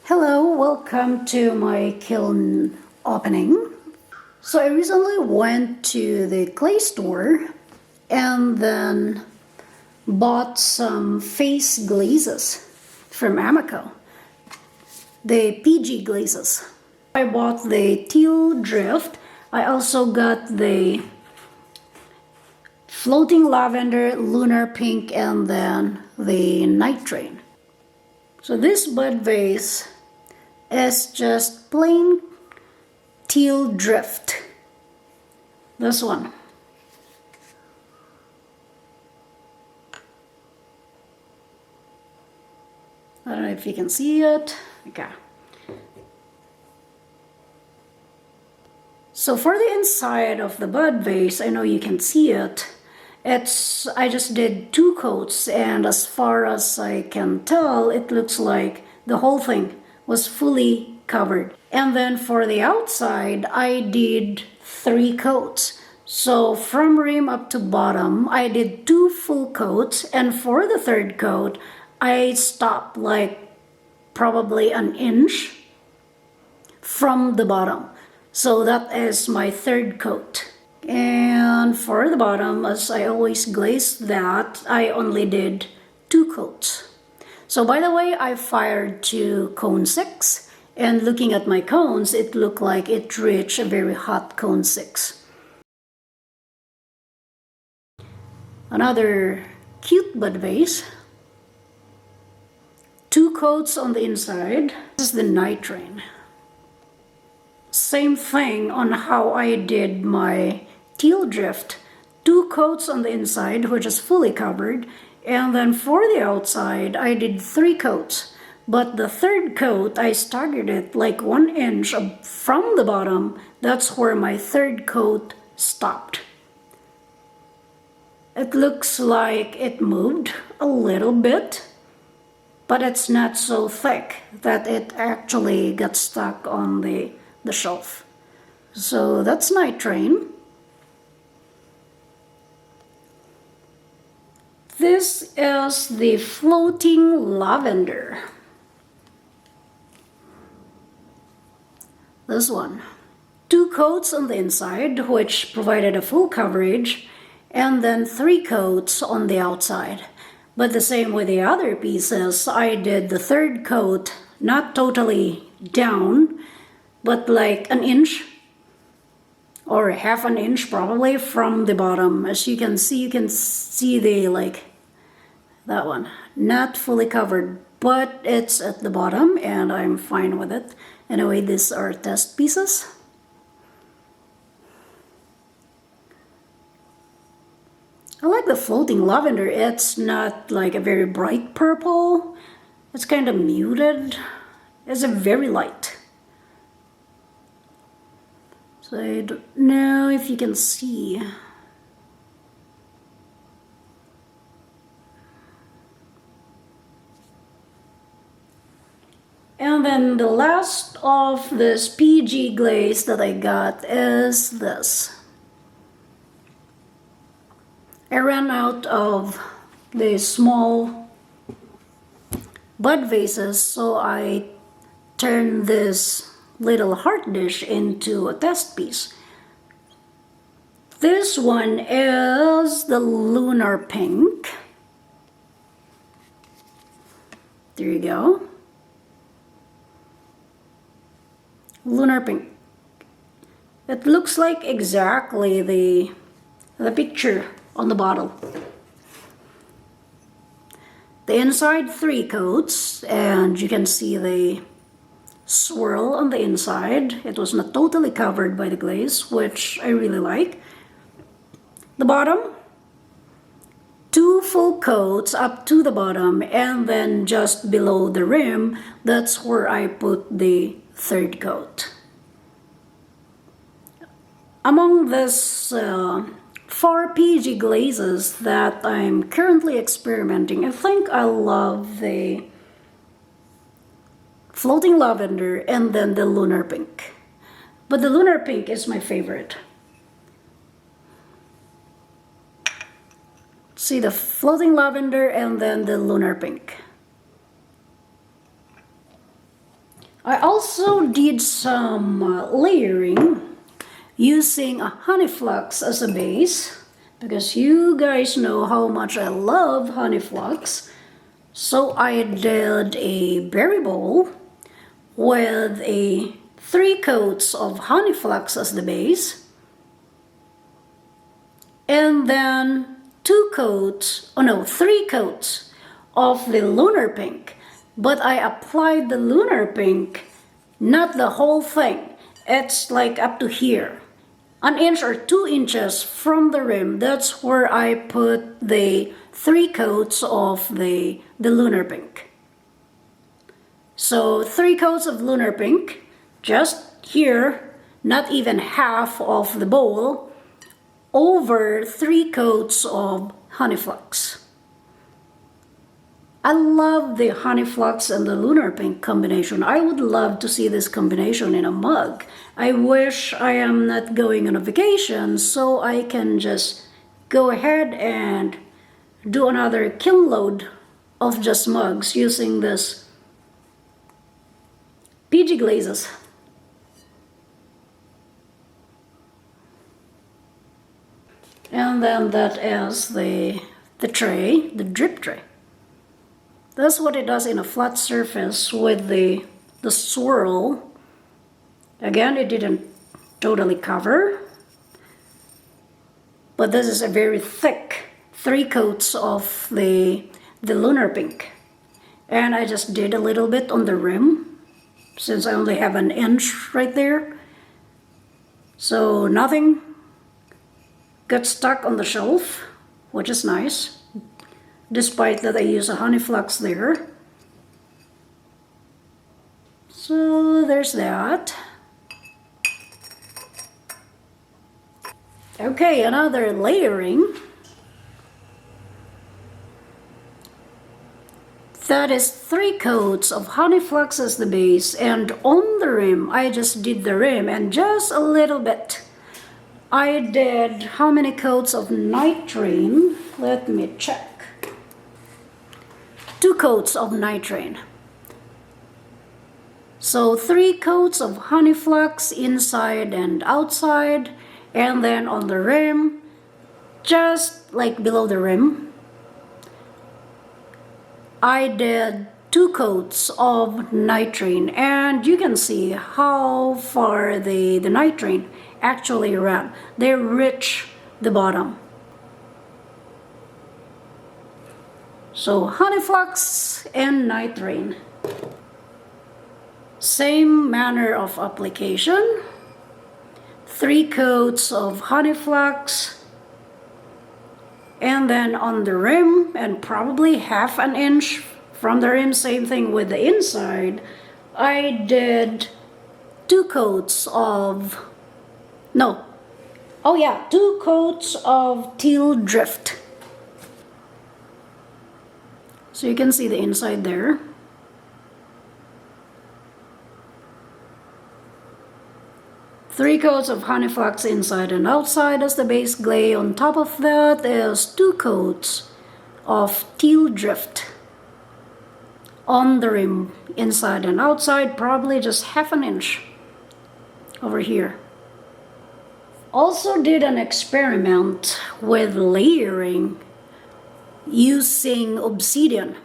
Hello, welcome to my kiln opening. So I recently went to the clay store and then bought some face glazes from Amico, the PG glazes. I bought the teal drift. I also got the floating lavender, lunar pink, and then the Nitrin. So this bud vase is just plain teal drift. This one. I don't know if you can see it. Okay. So for the inside of the bud vase, I know you can see it. I just did 2 coats, and as far as I can tell, it looks like the whole thing was fully covered. And then for the outside, I did 3 coats. So from rim up to bottom, I did 2 full coats, and for the 3rd coat, I stopped like probably an inch from the bottom. So that is my 3rd coat. And for the bottom, as I always glaze that, I only did 2 coats. So by the way, I fired to cone 6, and looking at my cones, it looked like it reached a very hot cone 6. Another cute bud vase. 2 coats on the inside. This is the Nitrin. Same thing on how I did my teal drift. 2 coats on the inside, which is fully covered, and then for the outside I did 3 coats. But the 3rd coat, I started it like 1 inch from the bottom. That's where my 3rd coat stopped. It looks like it moved a little bit, but it's not so thick that it actually got stuck on the shelf. So that's Nitrin. This is the floating lavender. This one. 2 coats on the inside, which provided a full coverage, and then 3 coats on the outside. But the same with the other pieces, I did the 3rd coat, not totally down, but like an inch or half an inch probably from the bottom. As you can see the that one, not fully covered, but it's at the bottom and I'm fine with it. Anyway, these are test pieces. I like the floating lavender. It's not like a very bright purple. It's kind of muted. It's a very light. So I don't know if you can see. And then the last of this PG glaze that I got is this. I ran out of the small bud vases, so I turned this little heart dish into a test piece. This one is the Lunar pink. There you go. Lunar pink. It looks like exactly the picture on the bottle. The inside 3 coats, and you can see the swirl on the inside. It was not totally covered by the glaze, which I really like. The bottom, 2 full coats up to the bottom, and then just below the rim, that's where I put the 3rd coat. Among this 4 PG glazes that I'm currently experimenting, I think I love the floating lavender and then the lunar pink. But the lunar pink is my favorite. See the floating lavender and then the lunar pink. I also did some layering using a honey flux as a base, because you guys know how much I love honey flux. So I did a berry bowl with 3 coats of honey flux as the base, and then 3 coats of the lunar pink. But I applied the lunar pink, not the whole thing. It's like up to here, 1 inch or 2 inches from the rim. That's where I put the 3 coats of the lunar pink. So 3 coats of lunar pink, just here, not even half of the bowl, over 3 coats of honey flux. I love the honey flux and the lunar pink combination. I would love to see this combination in a mug. I wish I am not going on a vacation, so I can just go ahead and do another kiln load of just mugs using this PG Glazes. And then that is the tray, the drip tray. That's what it does in a flat surface with the swirl. Again, it didn't totally cover, but this is a very thick 3 coats of the lunar pink. And I just did a little bit on the rim, since I only have 1 inch right there. So nothing got stuck on the shelf, which is nice, despite that I use a honey flux there. So there's that. Okay, another layering. That is 3 coats of honey flux as the base, and on the rim, I just did the rim and just a little bit. I did how many coats of Nitrin? Let me check. 2 coats of Nitrin. So 3 coats of honey flux inside and outside, and then on the rim, just like below the rim, I did 2 coats of Nitrin, and you can see how far the Nitrin actually ran. They reach the bottom. So honey flux and Nitrin. Same manner of application. 3 coats of honey flux, and then on the rim, and probably half 1 inch from the rim, same thing with the inside, I did 2 coats of, 2 coats of teal drift. So you can see the inside there. Three coats of honey flux inside and outside as the base glaze. On top of that is 2 coats of teal drift on the rim, inside and outside, probably just half 1 inch over here. Also did an experiment with layering using Obsidian.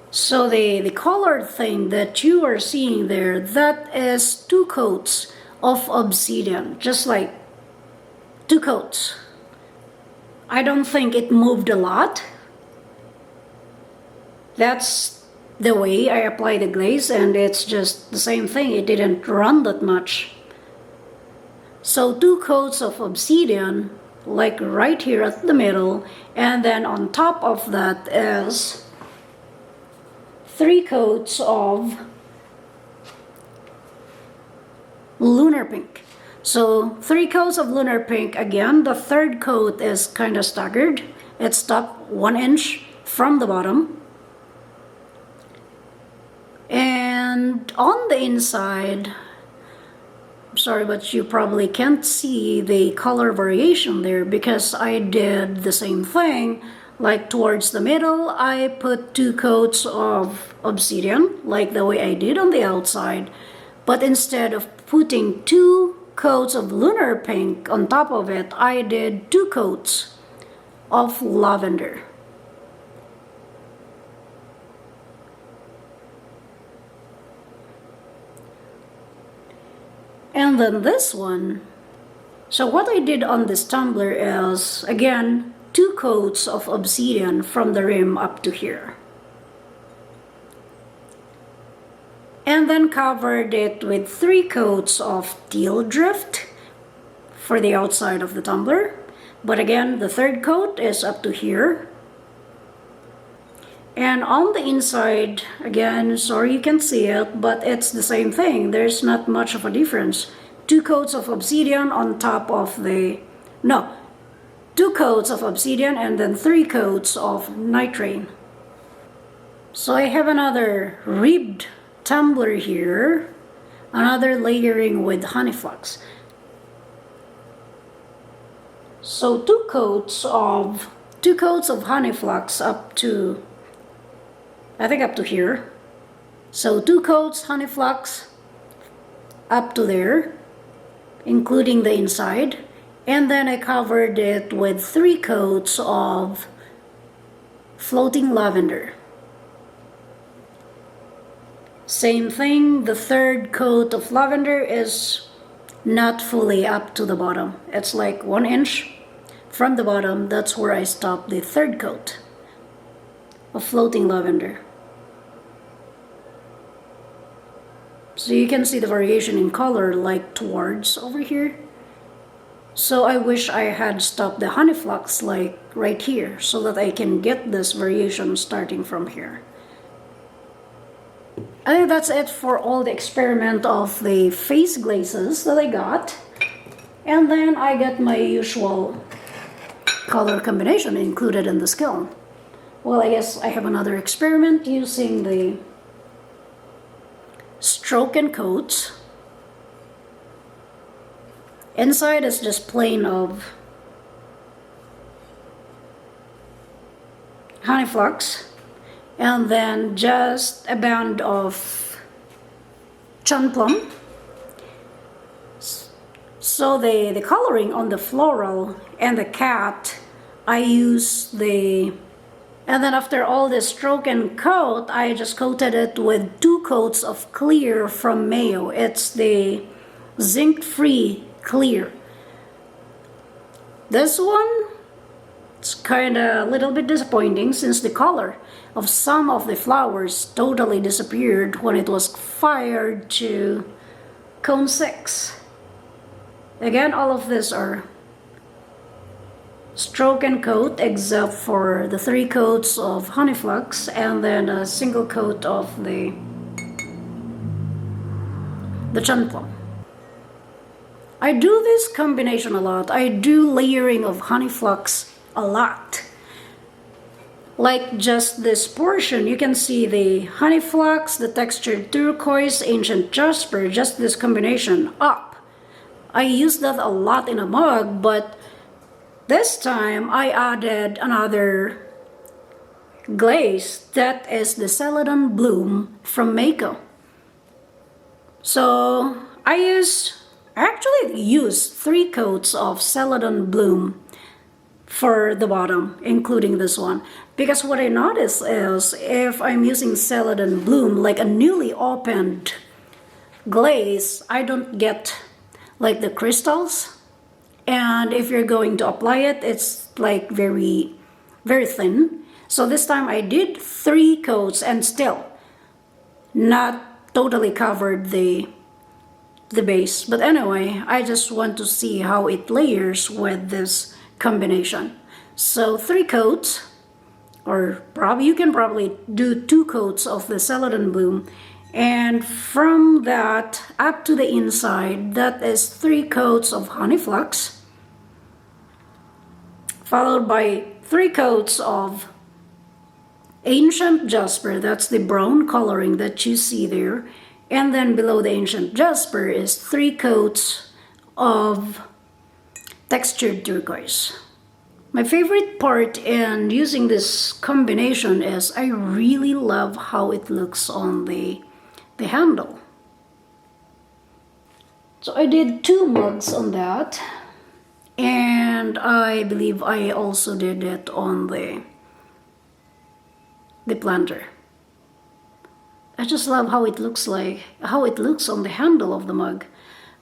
So the colored thing that you are seeing there, that is 2 coats of Obsidian, just like 2 coats. I don't think it moved a lot. That's the way I apply the glaze, and it's just the same thing. It didn't run that much. So 2 coats of Obsidian, like right here at the middle, and then on top of that is 3 coats of Lunar Pink. So 3 coats of Lunar Pink. Again, the 3rd coat is kind of staggered. It stopped 1 inch from the bottom. And on the inside, I'm sorry, but you probably can't see the color variation there because I did the same thing Like towards the middle, I put 2 coats of obsidian, like the way I did on the outside. But instead of putting 2 coats of lunar pink on top of it, I did 2 coats of lavender. And then this one, so what I did on this tumbler is, again, 2 coats of obsidian from the rim up to here. And then covered it with 3 coats of teal drift for the outside of the tumbler. But again, the 3rd coat is up to here. And on the inside, again, sorry you can see it, but it's the same thing. There's not much of a difference. 2 coats of obsidian on top of the... No, 2 coats of obsidian and then 3 coats of Nitrin. So I have another ribbed tumbler here, another layering with honey flux. So 2 coats of honey flux up to, I think up to here. So 2 coats honey flux up to there, including the inside. And then I covered it with 3 coats of floating lavender. Same thing, the 3rd coat of lavender is not fully up to the bottom. It's like 1 inch from the bottom. That's where I stopped the 3rd coat of floating lavender. So you can see the variation in color like towards over here. So I wish I had stopped the honey flux like right here so that I can get this variation starting from here. I think that's it for all the experiment of the face glazes that I got. And then I got my usual color combination included in the kiln. Well, I guess I have another experiment using the stroke and coats. Inside is just plain of honey flux, and then just a band of chun plum. So the coloring on the floral and the cat, I use the... And then after all the stroke and coat, I just coated it with 2 coats of clear from Mayo. It's the zinc-free clear. This one, it's kind of a little bit disappointing since the color of some of the flowers totally disappeared when it was fired to cone 6. Again, all of these are stroke and coat except for the 3 coats of honey flux and then a single coat of the chun plum. I do this combination a lot. I do layering of honey flux a lot. Like just this portion, you can see the honey flux, the textured turquoise, ancient jasper, just this combination up. I use that a lot in a mug, but this time I added another glaze that is the celadon bloom from Mako. So I actually use 3 coats of celadon bloom for the bottom, including this one. Because what I notice is if I'm using celadon bloom, like a newly opened glaze, I don't get like the crystals. And if you're going to apply it, it's like very, very thin. So this time I did 3 coats and still not totally covered the base. But anyway, I just want to see how it layers with this combination. So 3 coats, or probably you can probably do 2 coats of the celadon bloom, and from that up to the inside, that is 3 coats of honey flux, followed by 3 coats of ancient jasper. That's the brown coloring that you see there. And then below the ancient jasper is 3 coats of textured turquoise. My favorite part in using this combination is I really love how it looks on the handle. So I did 2 mugs on that, and I believe I also did it on the planter. I just love how it looks on the handle of the mug.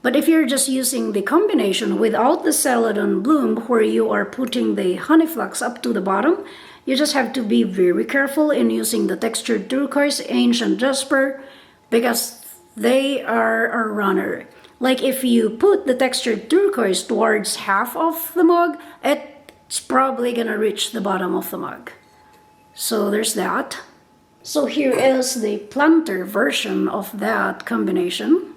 But if you're just using the combination without the celadon bloom, where you are putting the honey flux up to the bottom, you just have to be very careful in using the textured turquoise, ancient jasper, because they are a runner. Like if you put the textured turquoise towards half of the mug, it's probably gonna reach the bottom of the mug. So there's that. So here is the planter version of that combination.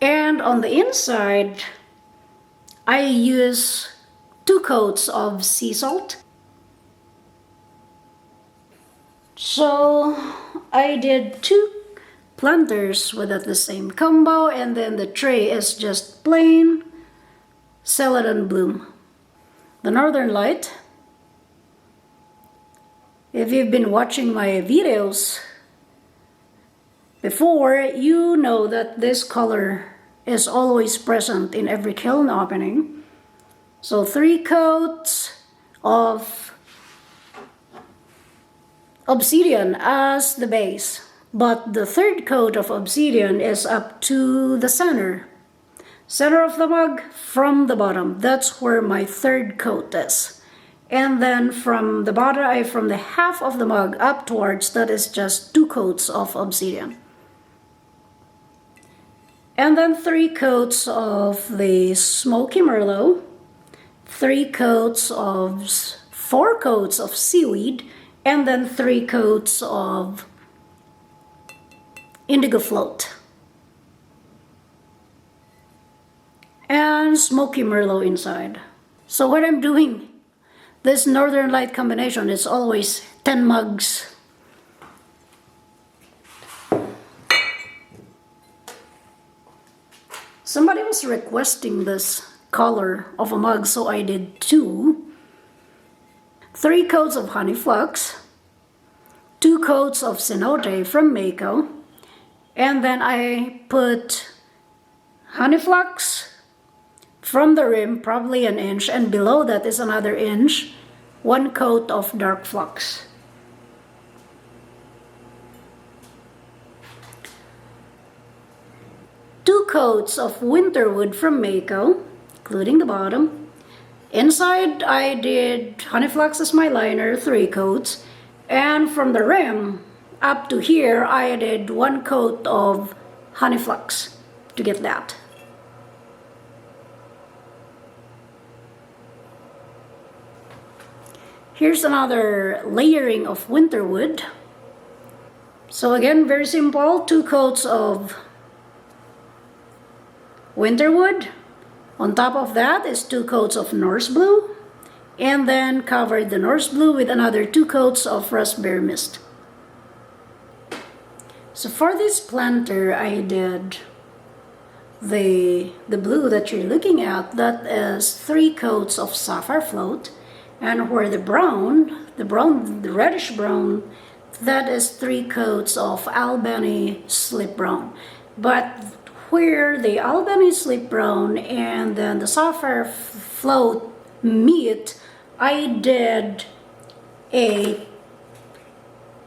And on the inside, I use 2 coats of sea salt. So I did 2 planters with the same combo, and then the tray is just plain celadon bloom. The Northern Light. If you've been watching my videos before, you know that this color is always present in every kiln opening. So 3 coats of Obsidian as the base, but the 3rd coat of Obsidian is up to the center of the mug from the bottom. That's where my 3rd coat is. And then from the bottom, from the half of the mug upwards, that is just 2 coats of Obsidian. And then 3 coats of the Smoky Merlot, 4 coats of seaweed, and then 3 coats of Indigo Float. And Smoky Merlot inside. So what I'm doing, this Northern Light combination is always 10 mugs. Somebody was requesting this color of a mug, so I did 2. 3 coats of honey flux, 2 coats of cenote from Mako, and then I put honey flux from the rim, probably 1 inch, and below that is another inch, 1 coat of dark flux. Two coats of Winterwood from Mako, including the bottom. Inside, I did honey flux as my liner, 3 coats, and from the rim up to here, I did 1 coat of honey flux to get that. Here's another layering of Winterwood. So again, very simple, 2 coats of Winterwood. On top of that is 2 coats of Norse Blue, and then covered the Norse Blue with another 2 coats of Raspberry Mist. So for this planter, I did the blue that you're looking at. That is 3 coats of Sapphire Float, and where the reddish brown, that is 3 coats of Albany Slip Brown. But where the Albany Slip Brown and then the Sapphire Float meet, I did a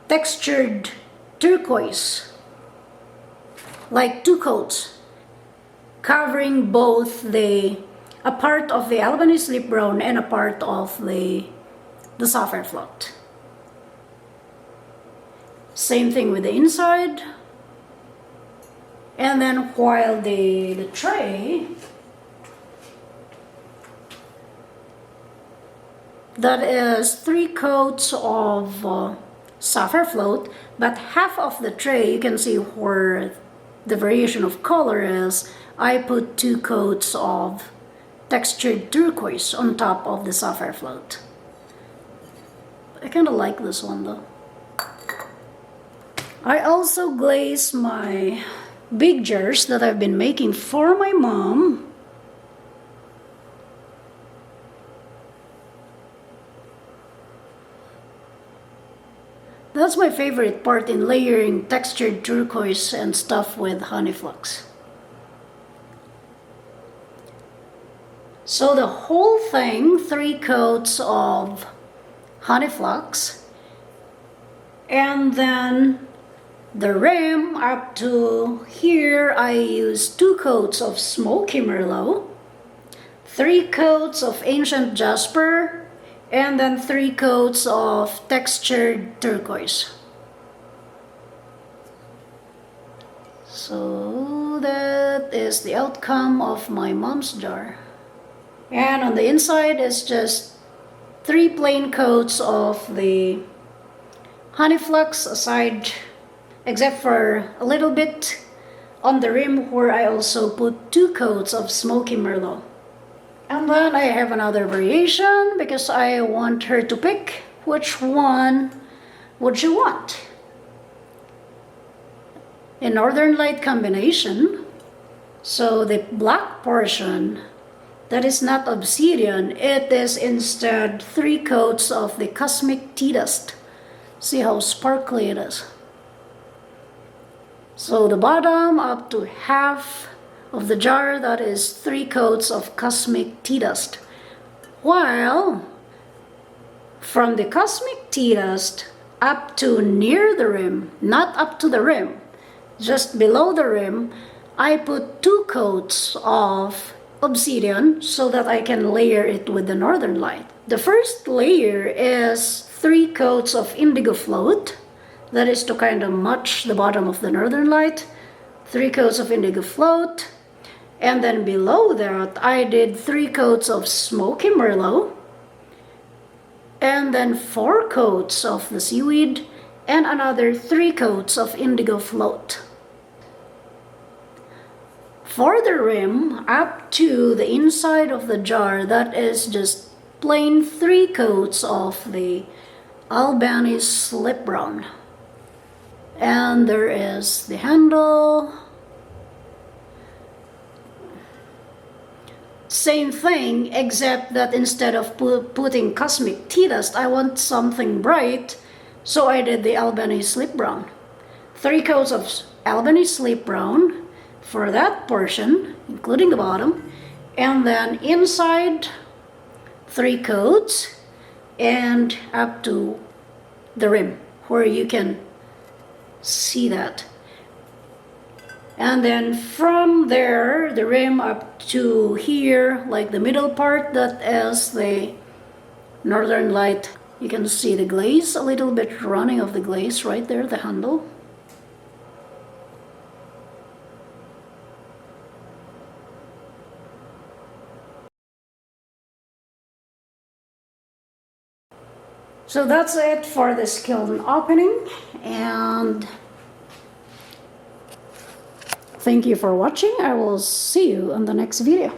textured turquoise, like 2 coats, covering both a part of the Albany Slip Brown and a part of the Sapphire Float. Same thing with the inside. And then while the tray, that is 3 coats of Sapphire Float, but half of the tray, you can see where the variation of color is, I put 2 coats of textured turquoise on top of the Sapphire Float. I kind of like this one though. I also glaze my big jars that I've been making for my mom. That's my favorite part in layering textured turquoise and stuff with honey flux. So the whole thing, 3 coats of honey flux, and then the rim up to here I use 2 coats of smoky merlot, 3 coats of ancient jasper, and then 3 coats of textured turquoise. So that is the outcome of my mom's jar. And on the inside is just 3 plain coats of the honey flux aside, except for a little bit on the rim where I also put 2 coats of smoky merlot. And then I have another variation because I want her to pick which one would you want. A Northern Light combination. So the black portion, that is not obsidian, it is instead 3 coats of the cosmic tea dust. See how sparkly it is. So the bottom up to half of the jar, that is 3 coats of cosmic tea dust. While from the cosmic tea dust up to near the rim, not up to the rim, just below the rim, I put 2 coats of obsidian so that I can layer it with the Northern Light. The first layer is 3 coats of indigo float. That is to kind of match the bottom of the Northern Light. 3 coats of indigo float. And then below that, I did 3 coats of smoky merlot. And then 4 coats of the seaweed. And another 3 coats of indigo float. For the rim, up to the inside of the jar, that is just plain 3 coats of the Albany slip brown. And there is the handle. Same thing, except that instead of putting cosmic tea dust, I want something bright, so I did the Albany slip brown. 3 coats of Albany slip brown for that portion, including the bottom, and then inside 3 coats and up to the rim where you can see that. And then from there, the rim up to here, like the middle part, that is the Northern Light. You can see the glaze, a little bit running of the glaze right there, the handle. So that's it for this kiln opening, and thank you for watching. I will see you in the next video.